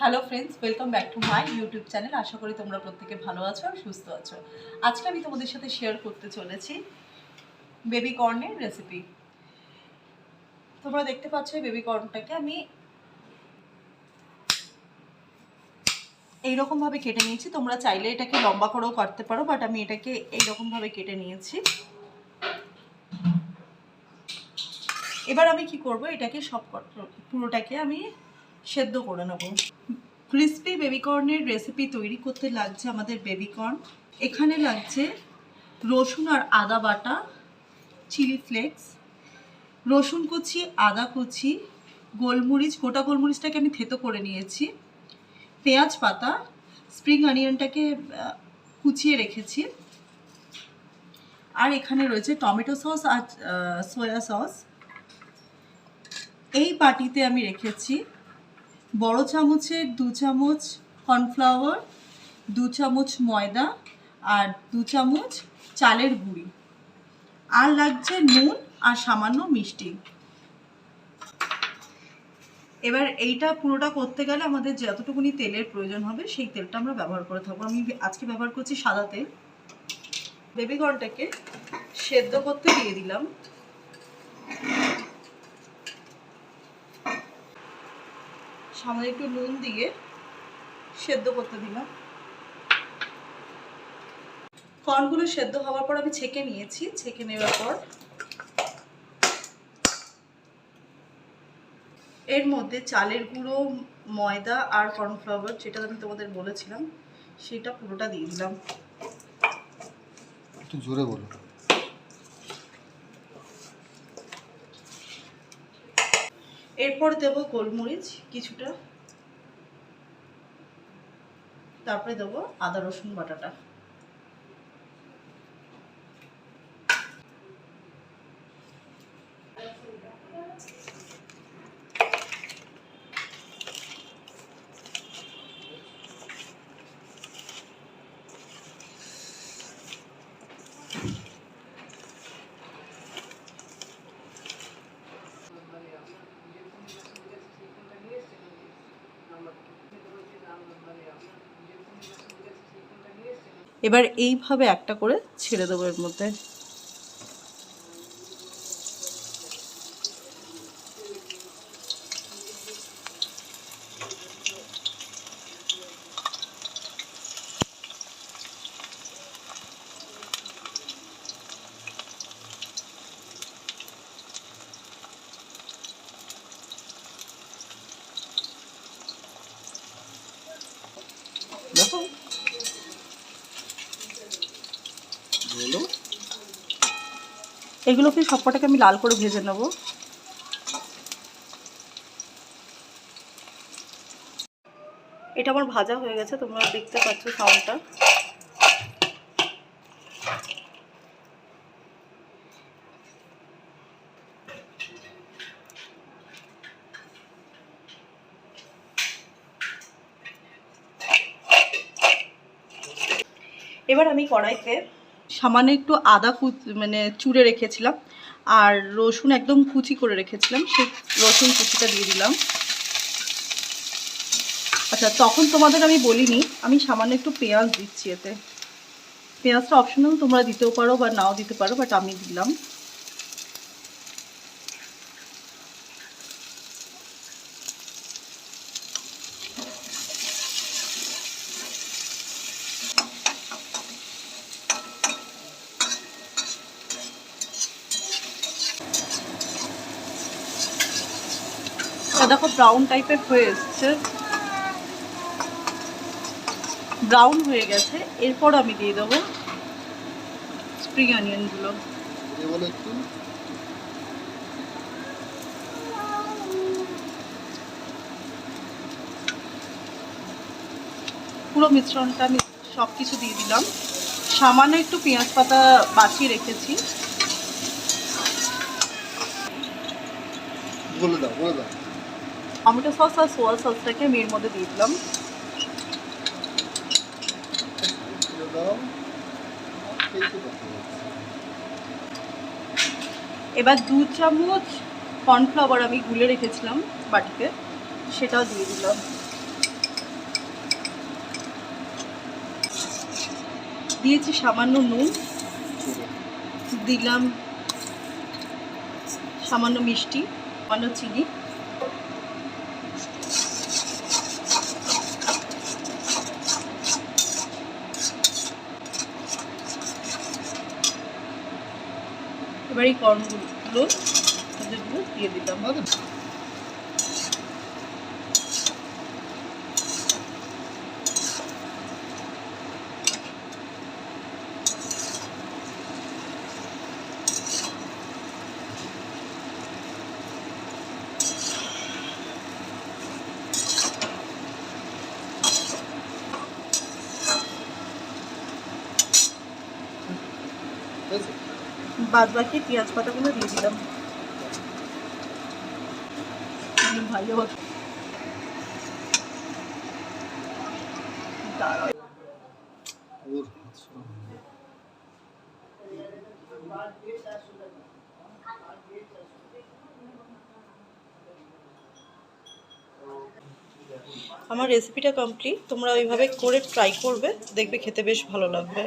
Hello friends, welcome back to my YouTube channel. আশা করি তোমরা প্রত্যেকে ভালো আছো আর সুস্থ আছো। আজকে আমি তোমাদের সাথে শেয়ার করতে চলেছি বেবি কর্নের রেসিপি। তোমরা দেখতে পাচ্ছ বেবি কর্নটাকে আমি এইরকমভাবে কেটে নিয়েছি। তোমরা চাইলে এটাকে লম্বা করেও কাটতে পারো, বাট আমি এটাকে এইরকমভাবে কেটে নিয়েছি। এবার আমি কি করব, এটাকে পুরোটাকে আমি সেদ্ধ করে নেব। ক্রিসপি বেবি কর্নের রেসিপি তৈরি করতে লাগছে আমাদের বেবি কর্ন। এখানে লাগছে রসুন আর আদা বাটা, চিলি ফ্লেক্স, রসুন কুচি, আদা কুচি, গোলমরিচ, গোটা গোলমরিচটাকে আমি থেতো করে নিয়েছি, পেঁয়াজ পাতা, স্প্রিং অনিয়নটাকে কুচিয়ে রেখেছি, আর এখানে রয়েছে টমেটো সস আর সয়া সস। এই বাটিতে আমি রেখেছি বড় চামচের 2 চামচ কর্নফ্লাওয়ার, 2 চামচ ময়দা আর 2 চামচ চালের গুঁড়ি, আর লাগছে নুন আর সামান্য মিষ্টি। এবার এইটা পুরোটা করতে গেলে আমাদের যতটুকুনি তেলের প্রয়োজন হবে সেই তেলটা আমরা ব্যবহার করে থাকবো। আমি আজকে ব্যবহার করছি সাদা তেল। বেবি কর্নটাকে সেদ্ধ করতে দিয়ে দিলাম। সামান্য একটু নুন দিয়ে সেদ্ধ করতে দিলাম। কর্নগুলো সেদ্ধ হওয়ার পর আমি ছেঁকে নিয়েছি। ছেঁকে নেওয়ার পর এর মধ্যে চালের গুঁড়ো, ময়দা আর কর্নফ্লাওয়ার, যেটা আমি তোমাদের বলেছিলাম, সেটা পুরোটা দিয়ে দিলাম। একটু জোরে বলো। এরপর দেব গোলমরিচ কিছুটা, তারপরে দেবো আদা রসুন বাটাটা। এবার এইভাবে একটা করে ছেড়ে দেবো এর মধ্যে। দেখো এগুলোকে সবকটাকে আমি লাল করে ভেজে নেব। এটা আমার ভাজা হয়ে গেছে, তোমরা দেখতে পাচ্ছ সাউন্ডটা। এবার আমি কড়াইতে সামান্য একটু আদা চুড়ে রেখেছিলাম, আর রসুন একদম কুচি করে রেখেছিলাম, সেই রসুন কুচিটা দিয়ে দিলাম। আচ্ছা, তখন তোমাদের আমি বলিনি, আমি সামান্য একটু পেঁয়াজ দিচ্ছি এতে। পেঁয়াজটা অপশনাল, তোমরা দিতেও পারো বা নাও দিতে পারো, বাট আমি দিলাম। দেখো ব্রাউন টাইপের হয়ে এসছে, ব্রাউন হয়ে গেছে। এরপর আমি দিয়ে দেবো স্প্রিং অনিয়নগুলো। পুরো মিশ্রণটা আমি সব কিছু দিয়ে দিলাম। সামান্য একটু পেঁয়াজ পাতা বাছিয়ে রেখেছি। টমেটো সস আর সোয়া সসটাকে আমি এর মধ্যে দিয়ে দিলাম। এবার 2 চামচ কর্নফ্লাওয়ার আমি গুলে রেখেছিলাম বাটিতে, সেটাও দিয়ে দিলাম। দিয়েছি সামান্য নুন, দিলাম সামান্য মিষ্টি, সামান্য চিনি, এবার এই কর্নগুলো দিয়ে দিলাম। বাদ বাকি পেঁয়াজ পাতাগুলো দিয়ে দিলাম। ভালো হতো। আমার রেসিপিটা কমপ্লিট, তোমরা ওইভাবে করে ট্রাই করবে, দেখবে খেতে বেশ ভালো লাগবে।